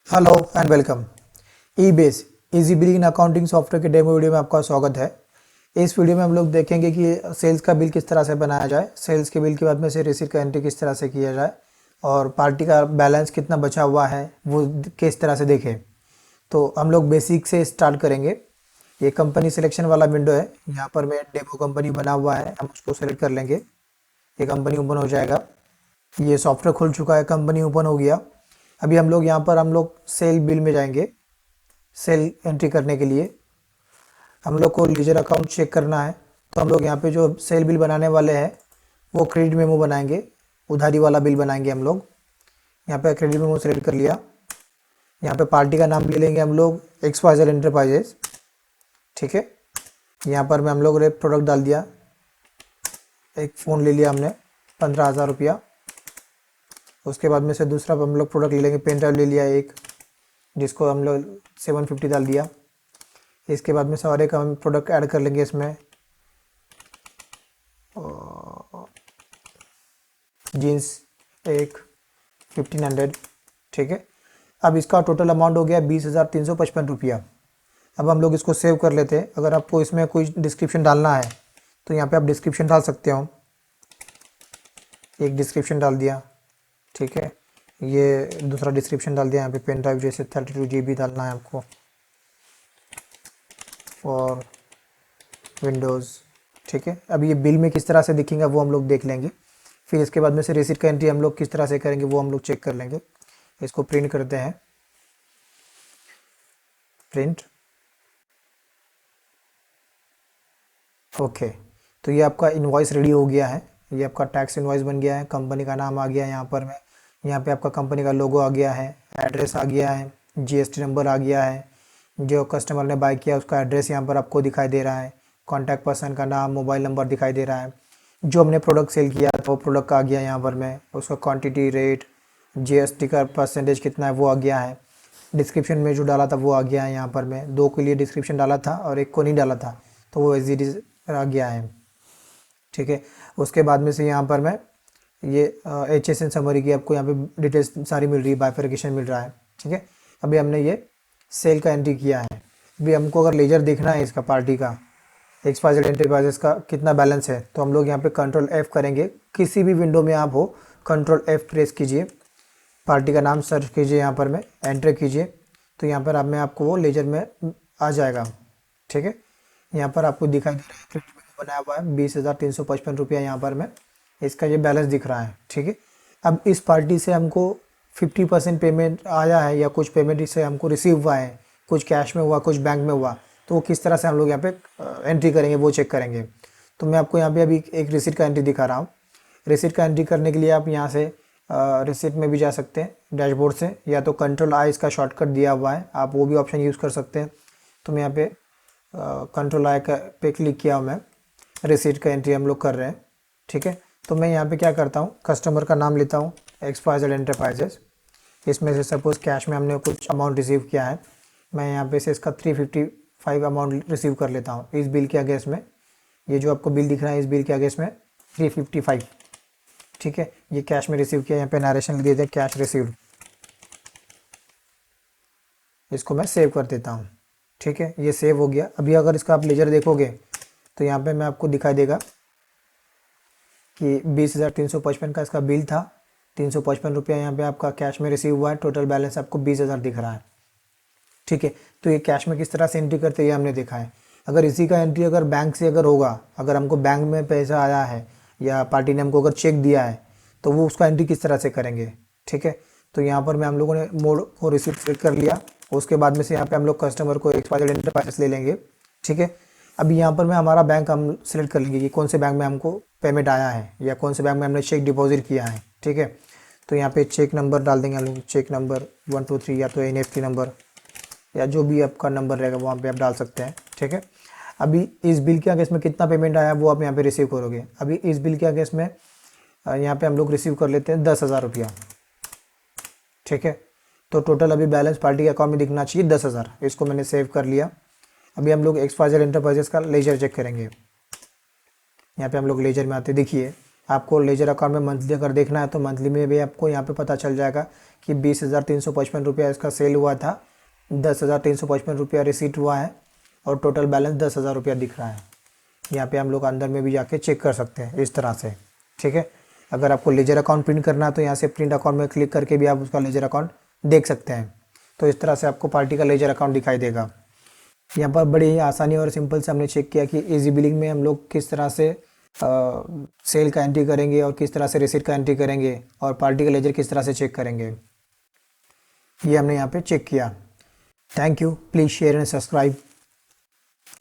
Hello and welcome. E base easy billing accounting software के demo video में आपका स्वागत है। इस वीडियो में हम लोग देखेंगे कि सेल्स का बिल किस तरह से बनाया जाए, सेल्स के बिल के बाद में से रिसीट का एंट्री किस तरह से किया जाए और पार्टी का बैलेंस कितना बचा हुआ है वो किस तरह से देखें। तो हम लोग बेसिक से स्टार्ट करेंगे। ये कंपनी सिलेक्शन वाला विंडो है, यहाँ पर मैं डेमो कंपनी बना हुआ है, हम उसको सेलेक्ट कर लेंगे। ये कंपनी ओपन हो जाएगा। ये सॉफ्टवेयर खुल चुका है, कंपनी ओपन हो गया। अभी हम लोग सेल बिल में जाएंगे। सेल एंट्री करने के लिए हम लोग को लीजर अकाउंट चेक करना है, तो हम लोग यहाँ पे जो सेल बिल बनाने वाले हैं वो क्रेडिट मेमो बनाएंगे, उधारी वाला बिल बनाएंगे हम लोग। यहाँ पे क्रेडिट मेमो सेलेक्ट कर लिया। यहाँ पे पार्टी का नाम ले लेंगे हम लोग XYZ एंटरप्राइजेस, ठीक है। यहाँ पर मैं हम लोग ने प्रोडक्ट डाल दिया, एक फ़ोन ले लिया हमने 15,000 रुपया। उसके बाद में से दूसरा हम लोग प्रोडक्ट ले लेंगे, पेन ड्राइव ले लिया एक, जिसको हम लोग 750 डाल दिया। इसके बाद में सारे का हम प्रोडक्ट ऐड कर लेंगे इसमें। जीन्स एक 1500, ठीक है। अब इसका टोटल अमाउंट हो गया 20,355 रुपया। अब हम लोग इसको सेव कर लेते हैं। अगर आपको इसमें कोई डिस्क्रिप्शन डालना है तो यहाँ पे आप डिस्क्रिप्शन डाल सकते हो। एक डिस्क्रिप्शन डाल दिया, ठीक है। ये दूसरा डिस्क्रिप्शन डाल दिया। यहाँ पे पेन ड्राइव जैसे 32 GB डालना है आपको फॉर विंडोज़, ठीक है। अब ये बिल में किस तरह से दिखेगा वो हम लोग देख लेंगे। फिर इसके बाद में से रिसीट का एंट्री हम लोग किस तरह से करेंगे वो हम लोग चेक कर लेंगे। इसको प्रिंट करते हैं, प्रिंट, ओके। तो ये आपका इनवॉइस रेडी हो गया है। ये आपका टैक्स इनवॉइस बन गया है, कंपनी का नाम आ गया है यहाँ पर में, यहाँ पे आपका कंपनी का लोगो आ गया है, एड्रेस आ गया है, GST नंबर आ गया है, जो कस्टमर ने बाय किया उसका एड्रेस यहाँ पर आपको दिखाई दे रहा है, कॉन्टैक्ट पर्सन का नाम, मोबाइल नंबर दिखाई दे रहा है। जो हमने प्रोडक्ट सेल किया था वो प्रोडक्ट आ गया यहाँ पर में, उसका क्वांटिटी, रेट, GST का परसेंटेज कितना है वो आ गया है। डिस्क्रिप्शन में जो डाला था वो आ गया है यहाँ पर में। दो के लिए डिस्क्रिप्शन डाला था और एक को नहीं डाला था, तो वो एज इट इज़ आ गया है, ठीक है। उसके बाद में से यहाँ पर मैं ये HSN समरी की आपको यहाँ पे डिटेल्स सारी मिल रही है, बाइफरकेशन मिल रहा है, ठीक है। अभी हमने ये सेल का एंट्री किया है। अभी हमको अगर लेजर देखना है इसका, पार्टी का XYZ एंटरप्राइजेस का कितना बैलेंस है, तो हम लोग यहाँ पे कंट्रोल F करेंगे। किसी भी विंडो में आप हो, कंट्रोल F प्रेस कीजिए, पार्टी का नाम सर्च कीजिए, यहाँ पर में एंटर कीजिए, तो यहाँ पर मैं आपको वो लेजर में आ जाएगा, ठीक है। यहाँ पर आपको दिखाई दे रहा है क्रेडिट मेमो बनाया हुआ है 20,355 रुपया यहाँ पर में इसका ये बैलेंस दिख रहा है, ठीक है। अब इस पार्टी से हमको 50% पेमेंट आया है या कुछ पेमेंट इससे हमको रिसीव हुआ है, कुछ कैश में हुआ, कुछ बैंक में हुआ, तो वो किस तरह से हम लोग यहाँ पे एंट्री करेंगे वो चेक करेंगे। तो मैं आपको यहाँ पे अभी एक रिसीट का एंट्री दिखा रहा हूँ। रिसीट का एंट्री करने के लिए आप यहाँ से रिसीट में भी जा सकते हैं डैशबोर्ड से, या तो कंट्रोल I इसका शॉर्टकट दिया हुआ है, आप वो भी ऑप्शन यूज़ कर सकते हैं। तो मैं यहाँ पे कंट्रोल I का पे क्लिक किया हूँ, मैं रिसीट का एंट्री हम लोग कर रहे हैं, ठीक है। तो मैं यहाँ पे क्या करता हूँ, कस्टमर का नाम लेता हूँ XYZ एंटरप्राइजेस। इसमें से सपोज़ कैश में हमने कुछ अमाउंट रिसीव किया है, मैं यहाँ पे से इसका 355 अमाउंट रिसीव कर लेता हूँ इस बिल के अगेंस्ट में। ये जो आपको बिल दिख रहा है इस बिल के अगेंस्ट में 355, ठीक है। ये कैश में रिसीव किया, यहाँ पे नरेशन दे दे कैश रिसीव्ड, इसको मैं सेव कर देता हूँ, ठीक है। ये सेव हो गया। अभी अगर इसका आप लेजर देखोगे तो यहाँ पे मैं आपको दिखाई देगा कि 20,355 का इसका बिल था, 355 रुपया यहाँ पे आपका कैश में रिसीव हुआ है, टोटल बैलेंस आपको 20,000 दिख रहा है, ठीक है। तो ये कैश में किस तरह से एंट्री करते हैं ये हमने देखा है। अगर इसी का एंट्री अगर बैंक से अगर होगा, अगर हमको बैंक में पैसा आया है या पार्टी ने हमको अगर चेक दिया है तो वो उसका एंट्री किस तरह से करेंगे, ठीक है। तो यहाँ पर मैं हम लोगों ने मोड को रिसीव सेलेक्ट कर लिया। उसके बाद में से यहाँ पे हम लोग कस्टमर को XYZ एंटरप्राइजेस ले लेंगे, ठीक है। अभी यहाँ पर मैं हमारा बैंक हम सेलेक्ट कर लेंगे कि कौन से बैंक में हमको पेमेंट आया है या कौन से बैंक में हमने चेक डिपॉजिट किया है, ठीक है। तो यहाँ पे चेक नंबर डाल देंगे हम लोग, चेक नंबर 123 या तो NEFT नंबर या जो भी आपका नंबर रहेगा वहाँ पे आप डाल सकते हैं, ठीक है। अभी इस बिल के अगेंस्ट में कितना पेमेंट आया वो आप यहाँ पे रिसीव करोगे। अभी इस बिल के अगेंस्ट में यहाँ पे हम लोग रिसीव कर लेते हैं 10,000 रुपया, ठीक है। तो टोटल अभी बैलेंस पार्टी के अकाउंट में दिखना चाहिए 10,000। इसको मैंने सेव कर लिया। अभी हम लोग XYZ एंटरप्राइजेस का लेजर चेक करेंगे। यहाँ पे हम लोग लेजर में आते, देखिए आपको लेजर अकाउंट में मंथली अगर देखना है तो मंथली में भी आपको यहाँ पे पता चल जाएगा कि 20,355 रुपया इसका सेल हुआ था, 10,355 रुपया रिसीट हुआ है और टोटल बैलेंस 10,000 रुपया दिख रहा है। यहाँ पे हम लोग अंदर में भी जाके चेक कर सकते हैं इस तरह से, ठीक है। अगर आपको लेजर अकाउंट प्रिंट करना है तो यहाँ से प्रिंट अकाउंट में क्लिक करके भी आप उसका लेजर अकाउंट देख सकते हैं। तो इस तरह से आपको पार्टी का लेजर अकाउंट दिखाई देगा। यहाँ पर बड़ी ही आसानी और सिंपल से हमने चेक किया कि इजी बिलिंग में हम लोग किस तरह से सेल का एंट्री करेंगे और किस तरह से रिसीट का एंट्री करेंगे और पार्टी का लेजर किस तरह से चेक करेंगे, ये हमने यहाँ पे चेक किया। Thank you, please share and subscribe.